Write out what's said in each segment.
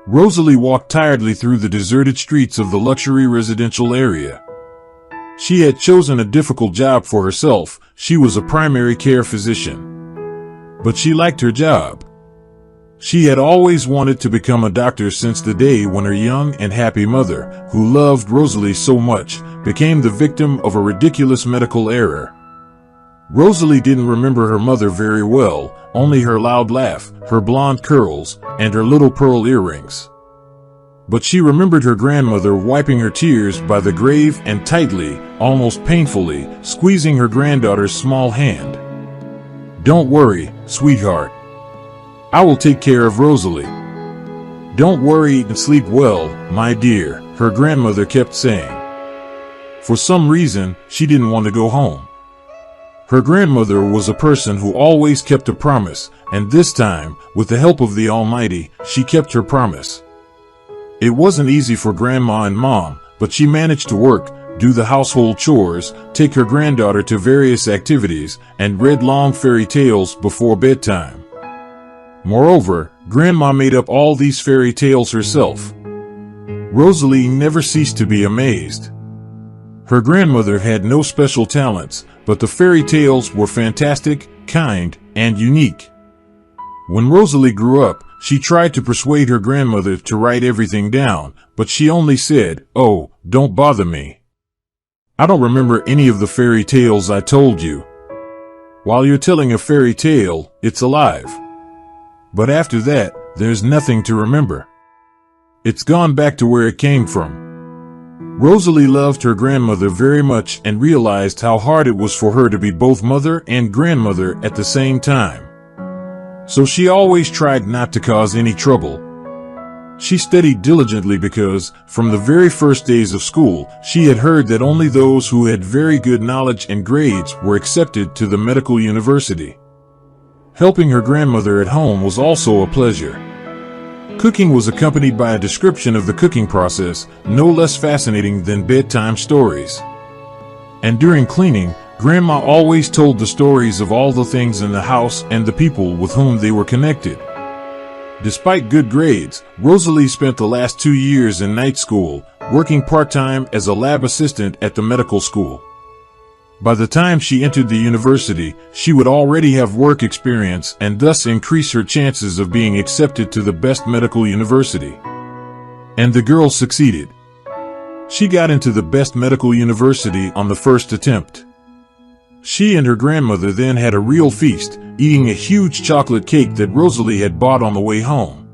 Rosalie walked tiredly through the deserted streets of the luxury residential area. She had chosen a difficult job for herself. She was a primary care physician. But she liked her job. She had always wanted to become a doctor since the day when her young and happy mother, who loved Rosalie so much, became the victim of a ridiculous medical error. Rosalie didn't remember her mother very well, only her loud laugh, her blonde curls, and her little pearl earrings. But she remembered her grandmother wiping her tears by the grave and tightly, almost painfully, squeezing her granddaughter's small hand. "Don't worry, sweetheart. I will take care of Rosalie. Don't worry and sleep well, my dear," her grandmother kept saying. For some reason, she didn't want to go home. Her grandmother was a person who always kept a promise, and this time, with the help of the Almighty, she kept her promise. It wasn't easy for Grandma and Mom, but she managed to work, do the household chores, take her granddaughter to various activities, and read long fairy tales before bedtime. Moreover, Grandma made up all these fairy tales herself. Rosalie never ceased to be amazed. Her grandmother had no special talents, but the fairy tales were fantastic, kind, and unique. When Rosalie grew up, she tried to persuade her grandmother to write everything down, but she only said, "Oh, don't bother me. I don't remember any of the fairy tales I told you." While you're telling a fairy tale, it's alive. But after that, there's nothing to remember. It's gone back to where it came from. Rosalie loved her grandmother very much and realized how hard it was for her to be both mother and grandmother at the same time. So she always tried not to cause any trouble. She studied diligently because, from the very first days of school, she had heard that only those who had very good knowledge and grades were accepted to the medical university. Helping her grandmother at home was also a pleasure. Cooking was accompanied by a description of the cooking process, no less fascinating than bedtime stories. And during cleaning, Grandma always told the stories of all the things in the house and the people with whom they were connected. Despite good grades, Rosalie spent the last 2 years in night school, working part-time as a lab assistant at the medical school. By the time she entered the university, she would already have work experience and thus increase her chances of being accepted to the best medical university. And the girl succeeded. She got into the best medical university on the first attempt. She and her grandmother then had a real feast, eating a huge chocolate cake that Rosalie had bought on the way home.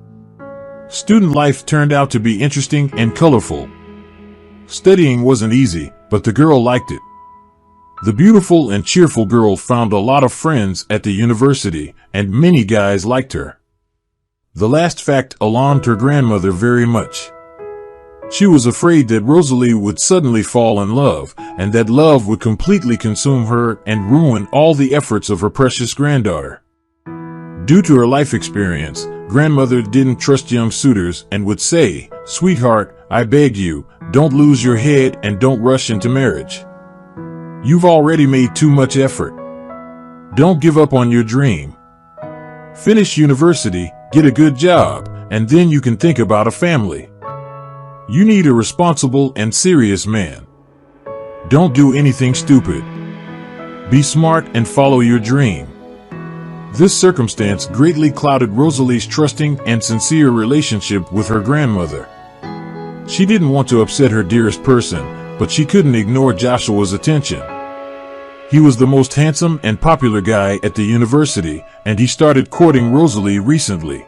Student life turned out to be interesting and colorful. Studying wasn't easy, but the girl liked it. The beautiful and cheerful girl found a lot of friends at the university, and many guys liked her. The last fact alarmed her grandmother very much. She was afraid that Rosalie would suddenly fall in love, and that love would completely consume her and ruin all the efforts of her precious granddaughter. Due to her life experience, grandmother didn't trust young suitors and would say, "Sweetheart, I beg you, don't lose your head and don't rush into marriage. You've already made too much effort. Don't give up on your dream. Finish university, get a good job, and then you can think about a family. You need a responsible and serious man. Don't do anything stupid. Be smart and follow your dream." This circumstance greatly clouded Rosalie's trusting and sincere relationship with her grandmother. She didn't want to upset her dearest person, but she couldn't ignore Joshua's attention. He was the most handsome and popular guy at the university, and he started courting Rosalie recently.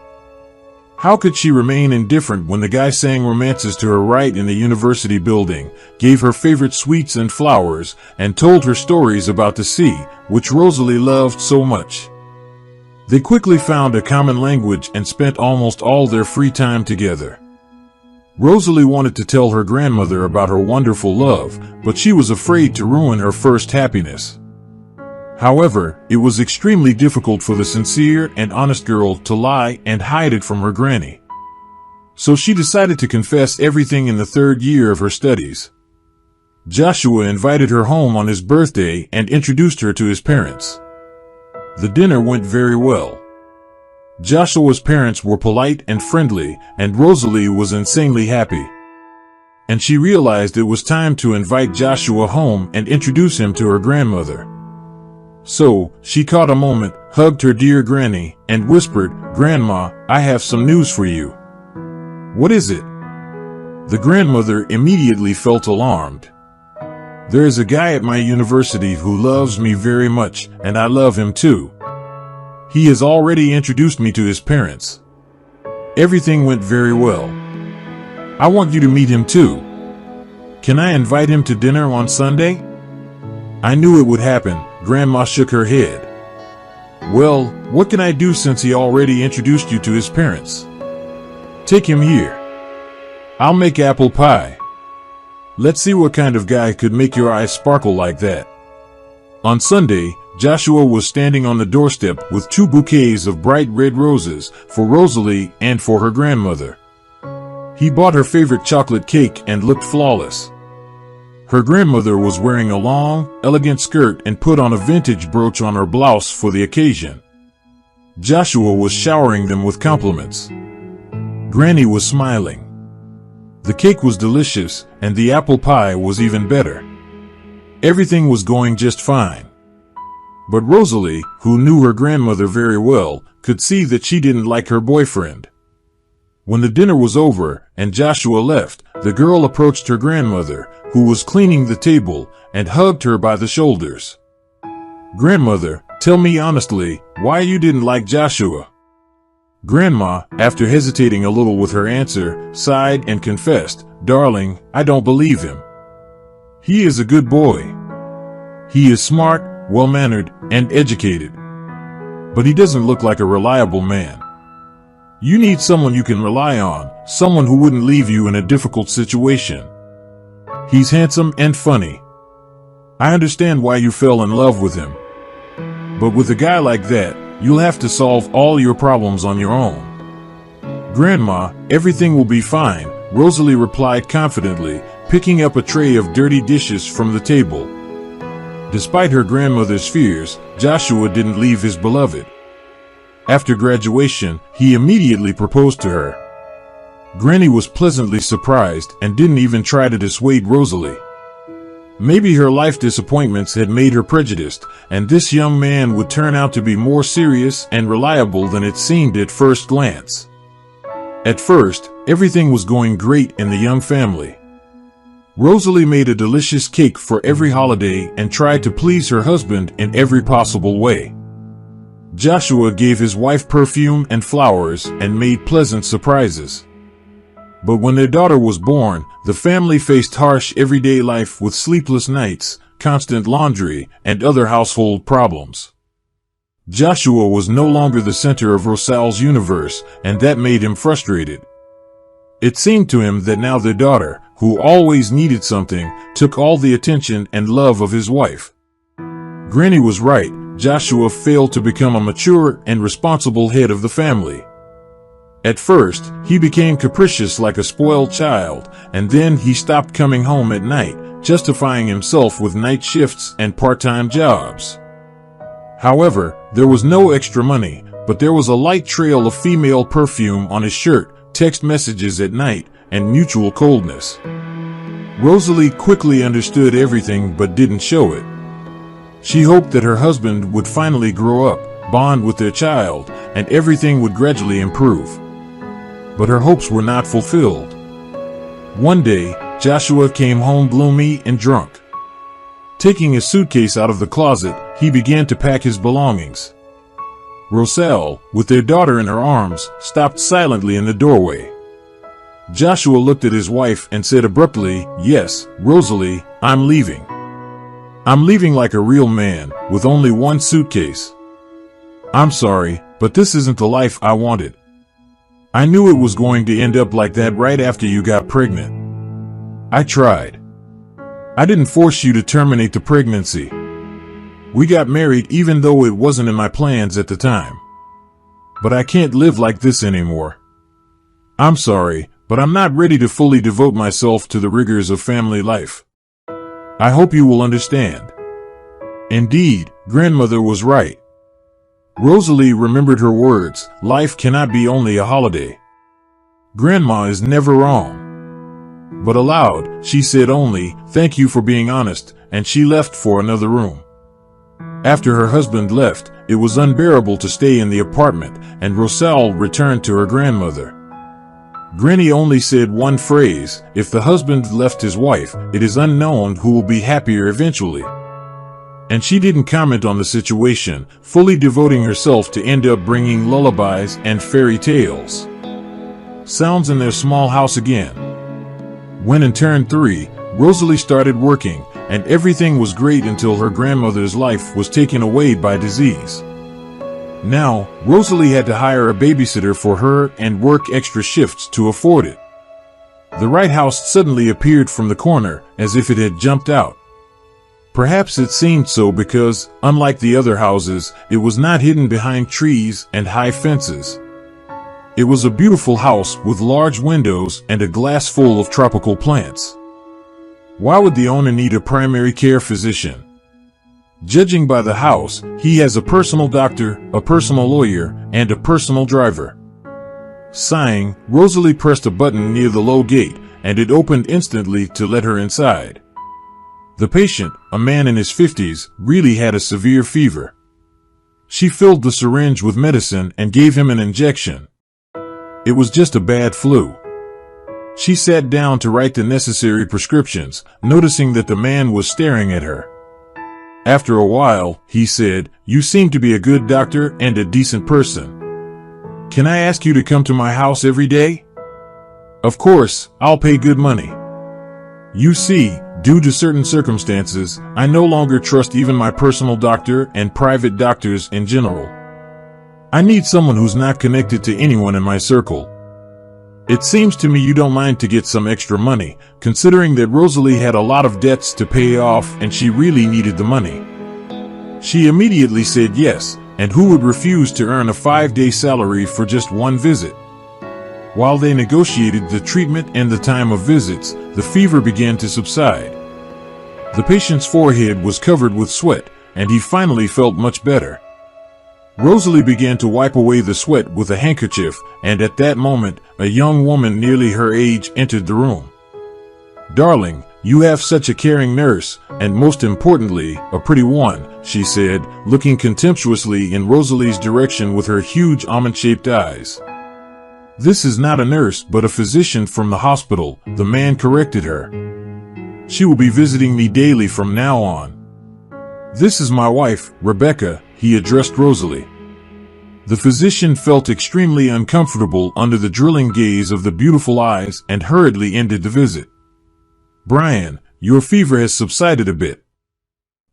How could she remain indifferent when the guy sang romances to her right in the university building, gave her favorite sweets and flowers, and told her stories about the sea, which Rosalie loved so much? They quickly found a common language and spent almost all their free time together. Rosalie wanted to tell her grandmother about her wonderful love, but she was afraid to ruin her first happiness. However, it was extremely difficult for the sincere and honest girl to lie and hide it from her granny. So she decided to confess everything in the 3rd year of her studies. Joshua invited her home on his birthday and introduced her to his parents. The dinner went very well. Joshua's parents were polite and friendly, and Rosalie was insanely happy. And she realized it was time to invite Joshua home and introduce him to her grandmother. So, she caught a moment, hugged her dear granny, and whispered, "Grandma, I have some news for you." "What is it?" The grandmother immediately felt alarmed. "There is a guy at my university who loves me very much, and I love him too. He has already introduced me to his parents. Everything went very well. I want you to meet him too. Can I invite him to dinner on Sunday?" "I knew it would happen." Grandma shook her head. "Well, what can I do since he already introduced you to his parents? Take him here. I'll make apple pie. Let's see what kind of guy could make your eyes sparkle like that." On Sunday, Joshua was standing on the doorstep with 2 bouquets of bright red roses for Rosalie and for her grandmother. He bought her favorite chocolate cake and looked flawless. Her grandmother was wearing a long, elegant skirt and put on a vintage brooch on her blouse for the occasion. Joshua was showering them with compliments. Granny was smiling. The cake was delicious, and the apple pie was even better. Everything was going just fine. But Rosalie, who knew her grandmother very well, could see that she didn't like her boyfriend. When the dinner was over and Joshua left, the girl approached her grandmother, who was cleaning the table, and hugged her by the shoulders. "Grandmother, tell me honestly, why you didn't like Joshua?" Grandma, after hesitating a little with her answer, sighed and confessed, "Darling, I don't believe him. He is a good boy. He is smart, well-mannered, and educated. But he doesn't look like a reliable man. You need someone you can rely on, someone who wouldn't leave you in a difficult situation. He's handsome and funny. I understand why you fell in love with him. But with a guy like that, you'll have to solve all your problems on your own." "Grandma, everything will be fine," Rosalie replied confidently, picking up a tray of dirty dishes from the table. Despite her grandmother's fears, Joshua didn't leave his beloved. After graduation, he immediately proposed to her. Granny was pleasantly surprised and didn't even try to dissuade Rosalie. Maybe her life disappointments had made her prejudiced, and this young man would turn out to be more serious and reliable than it seemed at first glance. At first, everything was going great in the young family. Rosalie made a delicious cake for every holiday and tried to please her husband in every possible way. Joshua gave his wife perfume and flowers and made pleasant surprises. But when their daughter was born, the family faced harsh everyday life with sleepless nights, constant laundry, and other household problems. Joshua was no longer the center of Rosalie's universe, and that made him frustrated. It seemed to him that now their daughter, who always needed something, took all the attention and love of his wife. Granny was right. Joshua failed to become a mature and responsible head of the family. At first, he became capricious like a spoiled child, and then he stopped coming home at night, justifying himself with night shifts and part-time jobs. However, there was no extra money, but there was a light trail of female perfume on his shirt, text messages at night, and mutual coldness. Rosalie quickly understood everything but didn't show it. She hoped that her husband would finally grow up, bond with their child, and everything would gradually improve. But her hopes were not fulfilled. One day, Joshua came home gloomy and drunk. Taking his suitcase out of the closet, he began to pack his belongings. Rosalie, with their daughter in her arms, stopped silently in the doorway. Joshua looked at his wife and said abruptly, "Yes, Rosalie, I'm leaving. I'm leaving like a real man, with only one suitcase. I'm sorry, but this isn't the life I wanted. I knew it was going to end up like that right after you got pregnant. I tried. I didn't force you to terminate the pregnancy. We got married even though it wasn't in my plans at the time. But I can't live like this anymore. I'm sorry, but I'm not ready to fully devote myself to the rigors of family life. I hope you will understand." Indeed, grandmother was right. Rosalie remembered her words, life cannot be only a holiday. Grandma is never wrong. But aloud, she said only, thank you for being honest, and she left for another room. After her husband left, it was unbearable to stay in the apartment, and Rosalie returned to her grandmother. Granny only said one phrase, if the husband left his wife, it is unknown who will be happier eventually. And she didn't comment on the situation, fully devoting herself to end up bringing lullabies and fairy tales. Sounds in their small house again. When in turn 3, Rosalie started working, and everything was great until her grandmother's life was taken away by disease. Now, Rosalie had to hire a babysitter for her and work extra shifts to afford it. The right house suddenly appeared from the corner, as if it had jumped out. Perhaps it seemed so because, unlike the other houses, it was not hidden behind trees and high fences. It was a beautiful house with large windows and a glass full of tropical plants. Why would the owner need a primary care physician? Judging by the house, he has a personal doctor, a personal lawyer, and a personal driver. Sighing, Rosalie pressed a button near the low gate, and it opened instantly to let her inside. The patient, a man in his 50s, really had a severe fever. She filled the syringe with medicine and gave him an injection. It was just a bad flu. She sat down to write the necessary prescriptions, noticing that the man was staring at her. After a while, he said, "You seem to be a good doctor and a decent person. Can I ask you to come to my house every day? Of course, I'll pay good money. You see, due to certain circumstances, I no longer trust even my personal doctor and private doctors in general. I need someone who's not connected to anyone in my circle. It seems to me you don't mind to get some extra money, considering that Rosalie had a lot of debts to pay off and she really needed the money." She immediately said yes, and who would refuse to earn a 5-day salary for just one visit? While they negotiated the treatment and the time of visits, the fever began to subside. The patient's forehead was covered with sweat, and he finally felt much better. Rosalie began to wipe away the sweat with a handkerchief, and at that moment, a young woman nearly her age entered the room. "Darling, you have such a caring nurse, and most importantly, a pretty one," she said, looking contemptuously in Rosalie's direction with her huge almond-shaped eyes. "This is not a nurse but a physician from the hospital," the man corrected her. "She will be visiting me daily from now on. This is my wife, Rebecca," he addressed Rosalie. The physician felt extremely uncomfortable under the drilling gaze of the beautiful eyes and hurriedly ended the visit. "Brian, your fever has subsided a bit.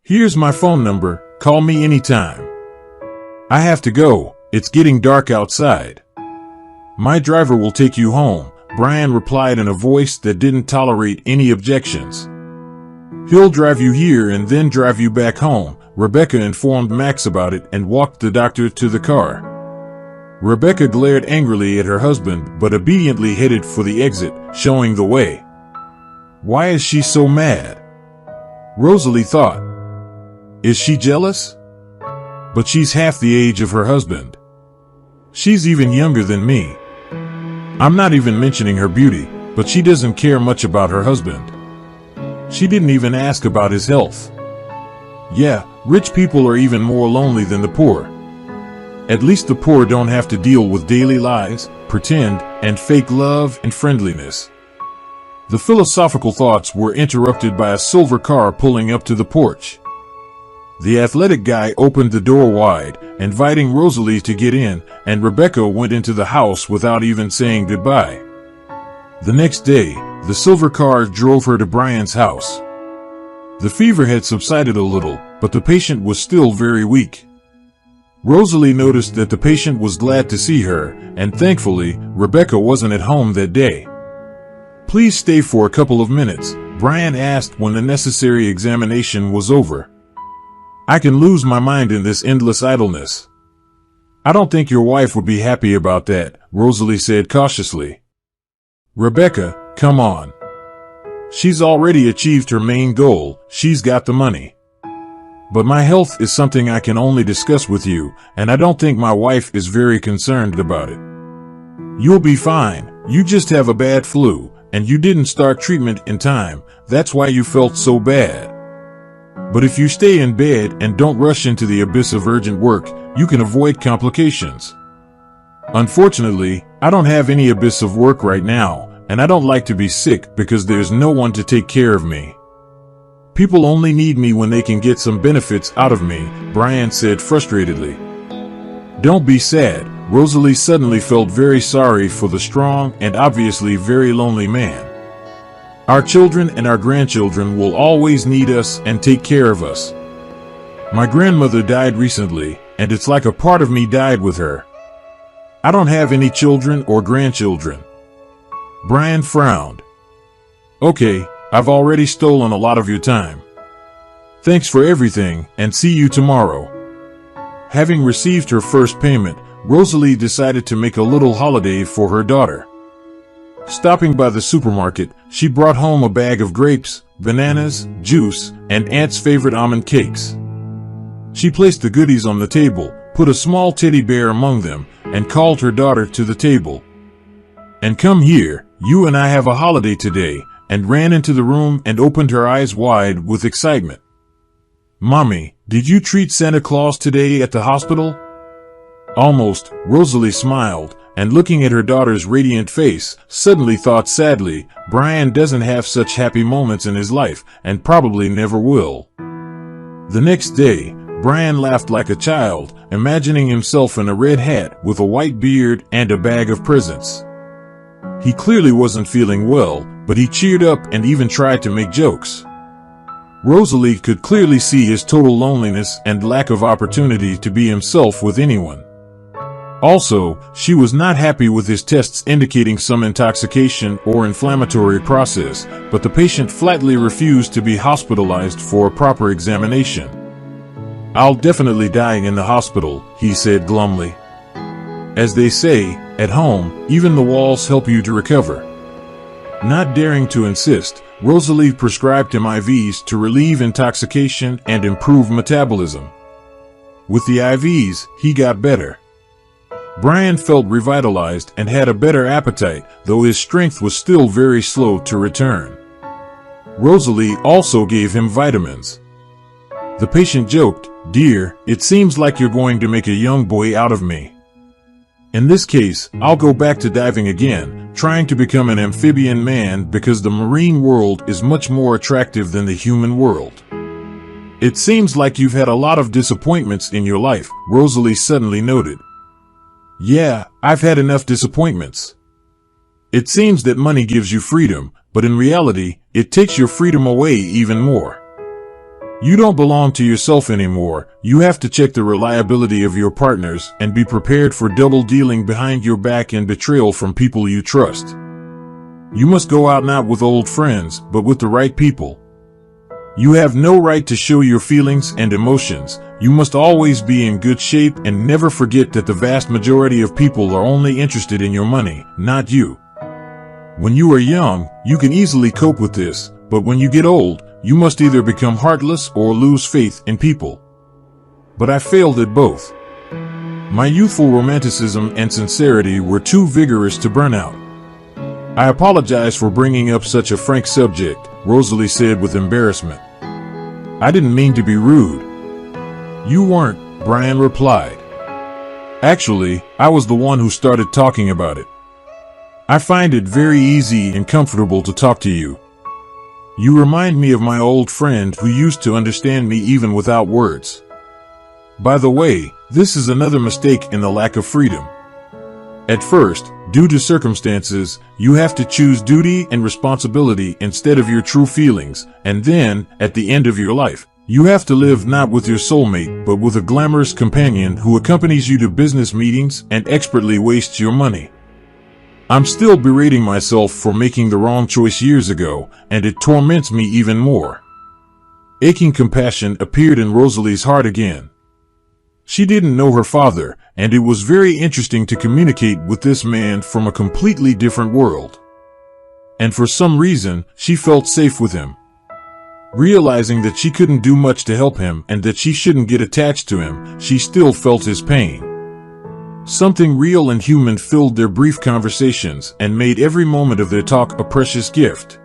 Here's my phone number, call me anytime. I have to go, it's getting dark outside. My driver will take you home," Brian replied in a voice that didn't tolerate any objections. "He'll drive you here and then drive you back home," Rebecca informed Max about it and walked the doctor to the car. Rebecca glared angrily at her husband but obediently headed for the exit, showing the way. Why is she so mad? Rosalie thought. Is she jealous? But she's half the age of her husband. She's even younger than me. I'm not even mentioning her beauty, but she doesn't care much about her husband. She didn't even ask about his health. Yeah, rich people are even more lonely than the poor. At least the poor don't have to deal with daily lies, pretend, and fake love and friendliness. The philosophical thoughts were interrupted by a silver car pulling up to the porch. The athletic guy opened the door wide, inviting Rosalie to get in, and Rebecca went into the house without even saying goodbye. The next day, the silver car drove her to Brian's house. The fever had subsided a little, but the patient was still very weak. Rosalie noticed that the patient was glad to see her, and thankfully, Rebecca wasn't at home that day. Please stay for a couple of minutes, Brian asked when the necessary examination was over. I can lose my mind in this endless idleness. I don't think your wife would be happy about that, Rosalie said cautiously. Rebecca, come on. She's already achieved her main goal, she's got the money. But my health is something I can only discuss with you, and I don't think my wife is very concerned about it. You'll be fine. You just have a bad flu, and you didn't start treatment in time. That's why you felt so bad. But if you stay in bed and don't rush into the abyss of urgent work, you can avoid complications. Unfortunately, I don't have any abyss of work right now, and I don't like to be sick because there's no one to take care of me. People only need me when they can get some benefits out of me, Brian said frustratedly. Don't be sad. Rosalie suddenly felt very sorry for the strong and obviously very lonely man. Our children and our grandchildren will always need us and take care of us. My grandmother died recently, and it's like a part of me died with her. I don't have any children or grandchildren. Brian frowned. Okay, I've already stolen a lot of your time. Thanks for everything, and see you tomorrow. Having received her first payment, Rosalie decided to make a little holiday for her daughter. Stopping by the supermarket, she brought home a bag of grapes, bananas, juice, and Aunt's favorite almond cakes. She placed the goodies on the table, put a small teddy bear among them, and called her daughter to the table. And come here, you and I have a holiday today, and ran into the room and opened her eyes wide with excitement. Mommy, did you treat Santa Claus today at the hospital? Almost, Rosalie smiled, and looking at her daughter's radiant face, suddenly thought sadly, Brian doesn't have such happy moments in his life, and probably never will. The next day, Brian laughed like a child, imagining himself in a red hat with a white beard and a bag of presents. He clearly wasn't feeling well, but he cheered up and even tried to make jokes. Rosalie could clearly see his total loneliness and lack of opportunity to be himself with anyone. Also, she was not happy with his tests indicating some intoxication or inflammatory process, but the patient flatly refused to be hospitalized for a proper examination. I'll definitely die in the hospital, he said glumly. As they say, at home, even the walls help you to recover. Not daring to insist, Rosalie prescribed him IVs to relieve intoxication and improve metabolism. With the IVs, he got better. Brian felt revitalized and had a better appetite, though his strength was still very slow to return. Rosalie also gave him vitamins. The patient joked, "Dear, it seems like you're going to make a young boy out of me. In this case, I'll go back to diving again, trying to become an amphibian man because the marine world is much more attractive than the human world." It seems like you've had a lot of disappointments in your life, Rosalie suddenly noted. Yeah, I've had enough disappointments. It seems that money gives you freedom, but in reality, it takes your freedom away even more. You don't belong to yourself anymore. You have to check the reliability of your partners and be prepared for double dealing behind your back and betrayal from people you trust. You must go out not with old friends, but with the right people. You have no right to show your feelings and emotions. You must always be in good shape and never forget that the vast majority of people are only interested in your money, not you. When you are young, you can easily cope with this, but when you get old, you must either become heartless or lose faith in people. But I failed at both. My youthful romanticism and sincerity were too vigorous to burn out. I apologize for bringing up such a frank subject, Rosalie said with embarrassment. I didn't mean to be rude. You weren't, Brian replied. Actually, I was the one who started talking about it. I find it very easy and comfortable to talk to you. You remind me of my old friend who used to understand me even without words. By the way, this is another mistake in the lack of freedom. At first, due to circumstances, you have to choose duty and responsibility instead of your true feelings, and then, at the end of your life, you have to live not with your soulmate but with a glamorous companion who accompanies you to business meetings and expertly wastes your money. I'm still berating myself for making the wrong choice years ago, and it torments me even more. Aching compassion appeared in Rosalie's heart again. She didn't know her father, and it was very interesting to communicate with this man from a completely different world. And for some reason, she felt safe with him. Realizing that she couldn't do much to help him and that she shouldn't get attached to him, she still felt his pain. Something real and human filled their brief conversations and made every moment of their talk a precious gift.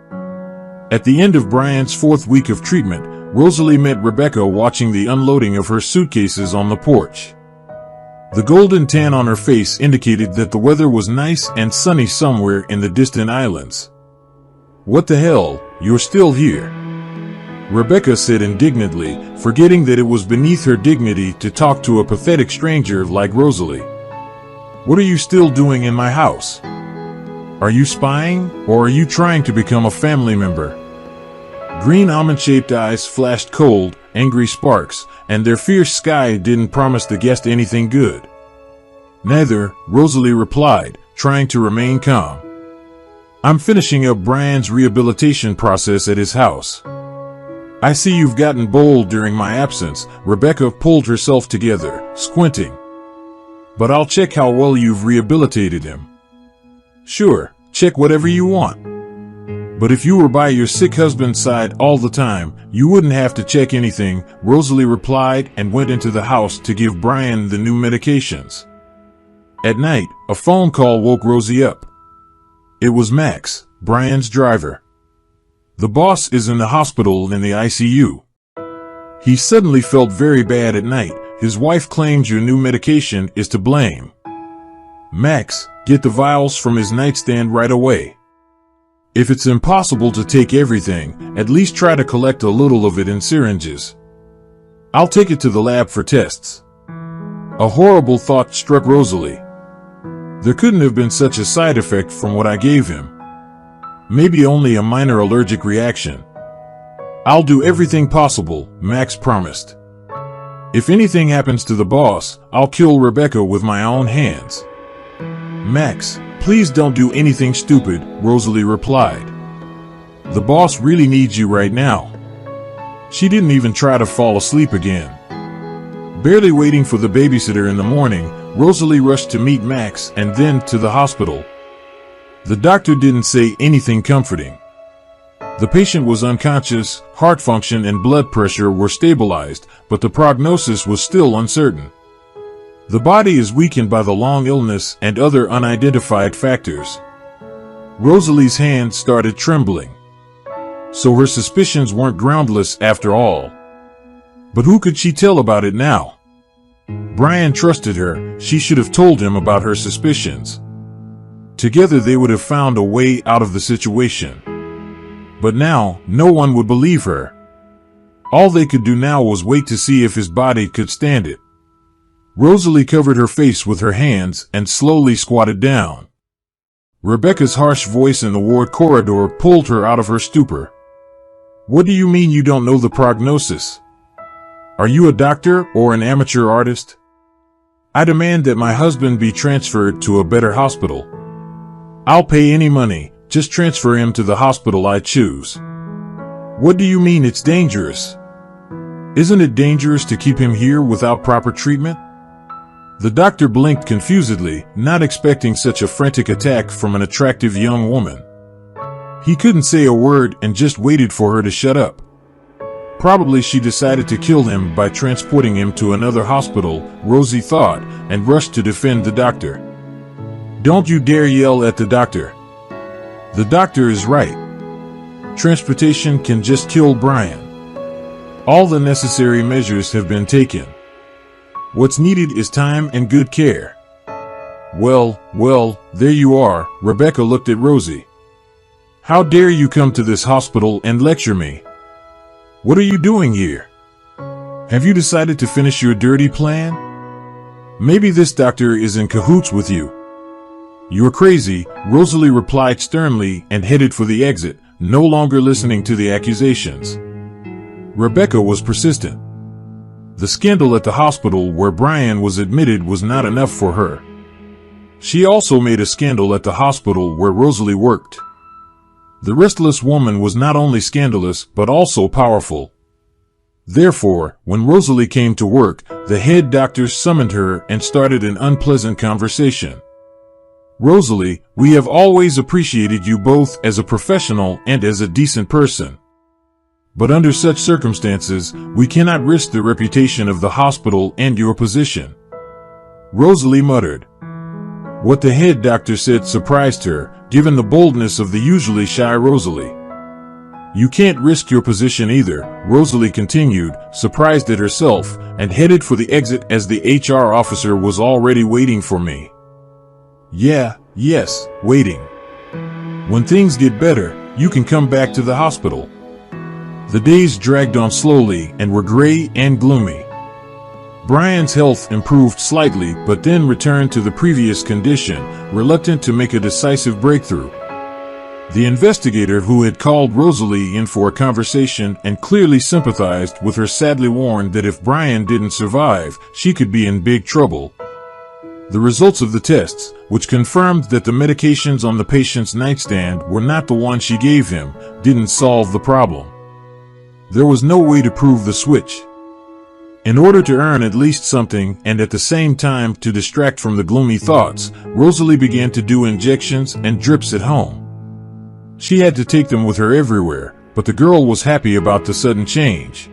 At the end of Brian's 4th week of treatment, Rosalie met Rebecca watching the unloading of her suitcases on the porch. The golden tan on her face indicated that the weather was nice and sunny somewhere in the distant islands. "What the hell, you're still here?" Rebecca said indignantly, forgetting that it was beneath her dignity to talk to a pathetic stranger like Rosalie. "What are you still doing in my house? Are you spying, or are you trying to become a family member?" Green almond-shaped eyes flashed cold, angry sparks, and their fierce sky didn't promise the guest anything good. "Neither," Rosalie replied, trying to remain calm. "I'm finishing up Brian's rehabilitation process at his house." "I see you've gotten bold during my absence," Rebecca pulled herself together, squinting. "But I'll check how well you've rehabilitated him." "Sure, check whatever you want. But if you were by your sick husband's side all the time, you wouldn't have to check anything," Rosalie replied and went into the house to give Brian the new medications. At night, a phone call woke Rosie up. It was Max, Brian's driver. "The boss is in the hospital in the ICU. He suddenly felt very bad at night. His wife claims your new medication is to blame. Max, get the vials from his nightstand right away. If it's impossible to take everything, at least try to collect a little of it in syringes. I'll take it to the lab for tests." A horrible thought struck Rosalie. There couldn't have been such a side effect from what I gave him. Maybe only a minor allergic reaction. "I'll do everything possible," Max promised. "If anything happens to the boss, I'll kill Rebecca with my own hands." "Max, please don't do anything stupid," Rosalie replied. "The boss really needs you right now." She didn't even try to fall asleep again. Barely waiting for the babysitter in the morning, Rosalie rushed to meet Max and then to the hospital. The doctor didn't say anything comforting. The patient was unconscious, heart function and blood pressure were stabilized, but the prognosis was still uncertain. The body is weakened by the long illness and other unidentified factors. Rosalie's hand started trembling. So her suspicions weren't groundless after all. But who could she tell about it now? Brian trusted her. She should have told him about her suspicions. Together they would have found a way out of the situation. But now, no one would believe her. All they could do now was wait to see if his body could stand it. Rosalie covered her face with her hands and slowly squatted down. Rebecca's harsh voice in the ward corridor pulled her out of her stupor. "What do you mean you don't know the prognosis? Are you a doctor or an amateur artist? I demand that my husband be transferred to a better hospital. I'll pay any money, just transfer him to the hospital I choose." "What do you mean it's dangerous? Isn't it dangerous to keep him here without proper treatment?" The doctor blinked confusedly, not expecting such a frantic attack from an attractive young woman. He couldn't say a word and just waited for her to shut up. Probably she decided to kill him by transporting him to another hospital, Rosie thought, and rushed to defend the doctor. "Don't you dare yell at the doctor. The doctor is right. Transportation can just kill Brian. All the necessary measures have been taken. What's needed is time and good care." Well, there you are," Rebecca looked at Rosie. "How dare you come to this hospital and lecture me? What are you doing here? Have you decided to finish your dirty plan? Maybe this doctor is in cahoots with you." "You're crazy," Rosalie replied sternly and headed for the exit, no longer listening to the accusations. Rebecca was persistent. The scandal at the hospital where Brian was admitted was not enough for her. She also made a scandal at the hospital where Rosalie worked. The restless woman was not only scandalous but also powerful. Therefore, when Rosalie came to work, the head doctor summoned her and started an unpleasant conversation. "Rosalie, we have always appreciated you both as a professional and as a decent person. But under such circumstances, we cannot risk the reputation of the hospital and your position." Rosalie muttered. What the head doctor said surprised her, given the boldness of the usually shy Rosalie. "You can't risk your position either," Rosalie continued, surprised at herself, and headed for the exit as the HR officer was already waiting for me. Yes, waiting. "When things get better, you can come back to the hospital." The days dragged on slowly and were gray and gloomy. Brian's health improved slightly but then returned to the previous condition, reluctant to make a decisive breakthrough. The investigator who had called Rosalie in for a conversation and clearly sympathized with her sadly warned that if Brian didn't survive, she could be in big trouble. The results of the tests, which confirmed that the medications on the patient's nightstand were not the ones she gave him, didn't solve the problem. There was no way to prove the switch. In order to earn at least something and at the same time to distract from the gloomy thoughts, Rosalie began to do injections and drips at home. She had to take them with her everywhere, but the girl was happy about the sudden change.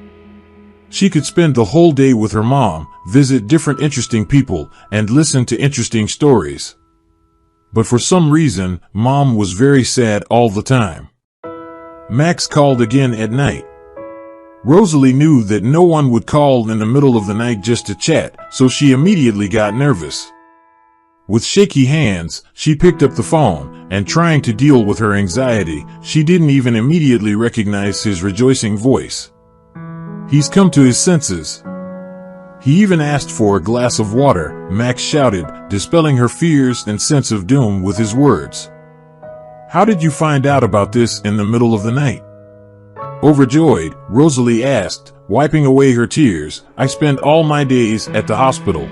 She could spend the whole day with her mom, visit different interesting people, and listen to interesting stories. But for some reason, Mom was very sad all the time. Max called again at night. Rosalie knew that no one would call in the middle of the night just to chat, so she immediately got nervous. With shaky hands, she picked up the phone, and trying to deal with her anxiety, she didn't even immediately recognize his rejoicing voice. "He's come to his senses. He even asked for a glass of water," Max shouted, dispelling her fears and sense of doom with his words. "How did you find out about this in the middle of the night?" Overjoyed, Rosalie asked, wiping away her tears, "I spend all my days at the hospital.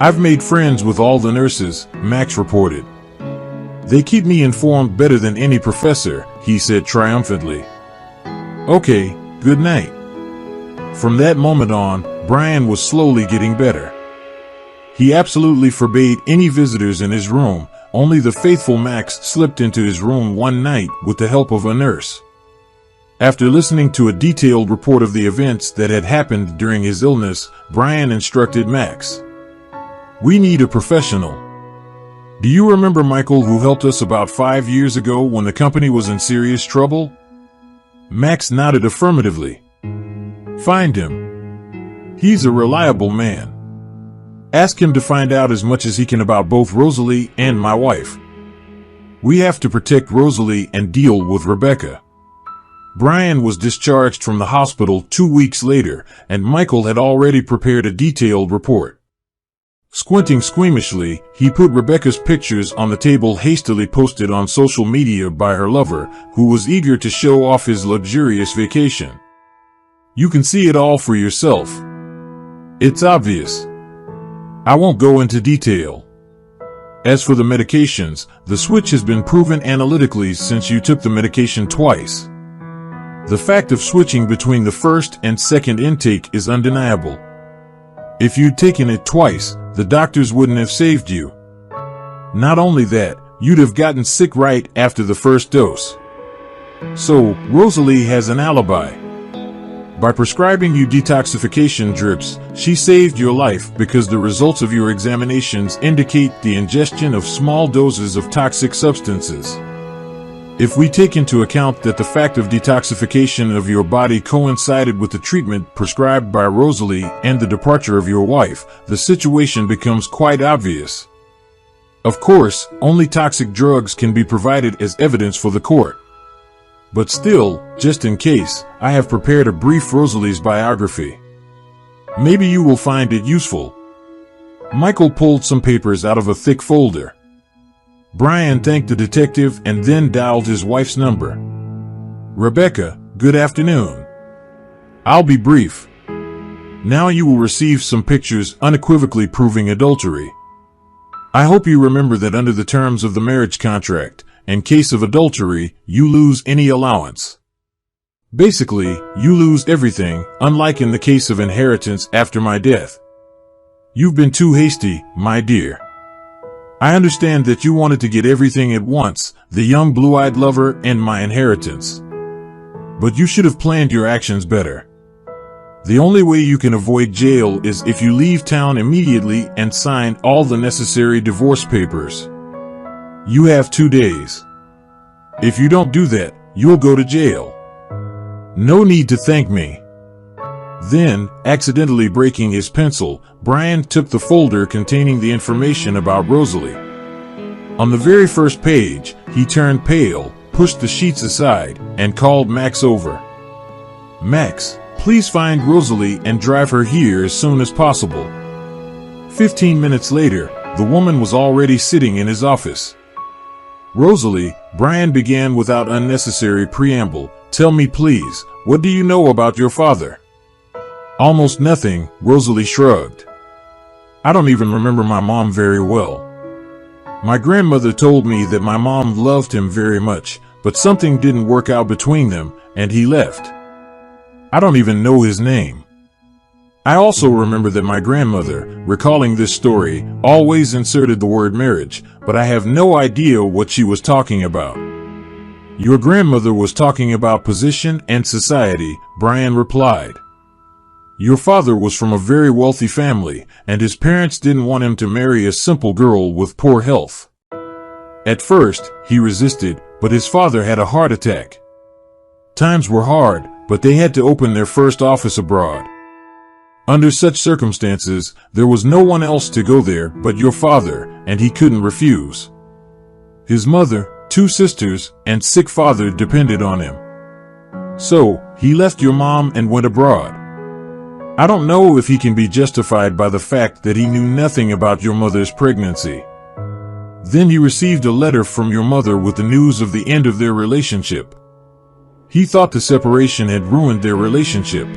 I've made friends with all the nurses," Max reported. "They keep me informed better than any professor," he said triumphantly. "Okay, good night." From that moment on, Brian was slowly getting better. He absolutely forbade any visitors in his room. Only the faithful Max slipped into his room one night with the help of a nurse. After listening to a detailed report of the events that had happened during his illness, Brian instructed Max, "We need a professional. Do you remember Michael who helped us about 5 years ago when the company was in serious trouble?" Max nodded affirmatively. "Find him. He's a reliable man. Ask him to find out as much as he can about both Rosalie and my wife. We have to protect Rosalie and deal with Rebecca." Brian was discharged from the hospital 2 weeks later, and Michael had already prepared a detailed report. Squinting squeamishly, he put Rebecca's pictures on the table hastily posted on social media by her lover, who was eager to show off his luxurious vacation. "You can see it all for yourself. It's obvious. I won't go into detail. As for the medications, the switch has been proven analytically since you took the medication twice. The fact of switching between the first and second intake is undeniable. If you'd taken it twice, the doctors wouldn't have saved you. Not only that, you'd have gotten sick right after the first dose. So, Rosalie has an alibi. By prescribing you detoxification drips, she saved your life because the results of your examinations indicate the ingestion of small doses of toxic substances. If we take into account that the fact of detoxification of your body coincided with the treatment prescribed by Rosalie and the departure of your wife, the situation becomes quite obvious. Of course, only toxic drugs can be provided as evidence for the court. But still, just in case, I have prepared a brief Rosalie's biography. Maybe you will find it useful." Michael pulled some papers out of a thick folder. Brian thanked the detective and then dialed his wife's number. "Rebecca, good afternoon. I'll be brief. Now you will receive some pictures unequivocally proving adultery. I hope you remember that under the terms of the marriage contract, in case of adultery, you lose any allowance. Basically, you lose everything, unlike in the case of inheritance after my death. You've been too hasty, my dear. I understand that you wanted to get everything at once, the young blue-eyed lover and my inheritance. But you should have planned your actions better. The only way you can avoid jail is if you leave town immediately and sign all the necessary divorce papers. You have 2 days. If you don't do that, you'll go to jail. No need to thank me." Then, accidentally breaking his pencil, Brian took the folder containing the information about Rosalie. On the very first page, he turned pale, pushed the sheets aside, and called Max over. "Max, please find Rosalie and drive her here as soon as possible." 15 minutes later, the woman was already sitting in his office. "Rosalie," Brian began without unnecessary preamble, "tell me please, what do you know about your father?" "Almost nothing," Rosalie shrugged. "I don't even remember my mom very well. My grandmother told me that my mom loved him very much, but something didn't work out between them, and he left. I don't even know his name. I also remember that my grandmother, recalling this story, always inserted the word marriage, but I have no idea what she was talking about." "Your grandmother was talking about position and society," Brian replied. "Your father was from a very wealthy family, and his parents didn't want him to marry a simple girl with poor health. At first, he resisted, but his father had a heart attack. Times were hard, but they had to open their first office abroad. Under such circumstances, there was no one else to go there but your father, and he couldn't refuse. His mother, 2 sisters, and sick father depended on him. So, he left your mom and went abroad. I don't know if he can be justified by the fact that he knew nothing about your mother's pregnancy. Then he received a letter from your mother with the news of the end of their relationship. He thought the separation had ruined their relationship.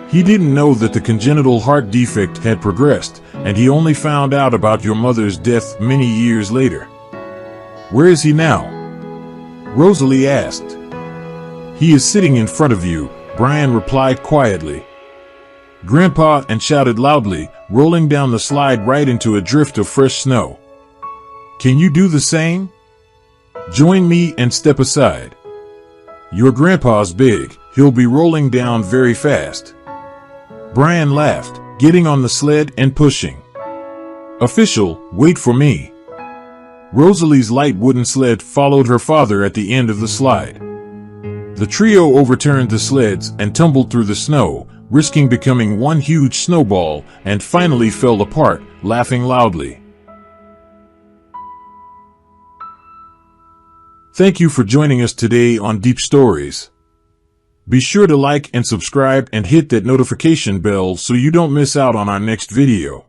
He didn't know that the congenital heart defect had progressed, and he only found out about your mother's death many years later." "Where is he now?" Rosalie asked. "He is sitting in front of you," Brian replied quietly. "Grandpa," and shouted loudly, rolling down the slide right into a drift of fresh snow. "Can you do the same? Join me and step aside. Your grandpa's big, he'll be rolling down very fast." Brian laughed, getting on the sled and pushing. "Official, wait for me." Rosalie's light wooden sled followed her father at the end of the slide. The trio overturned the sleds and tumbled through the snow, risking becoming one huge snowball, and finally fell apart, laughing loudly. Thank you for joining us today on Deep Stories. Be sure to like and subscribe and hit that notification bell so you don't miss out on our next video.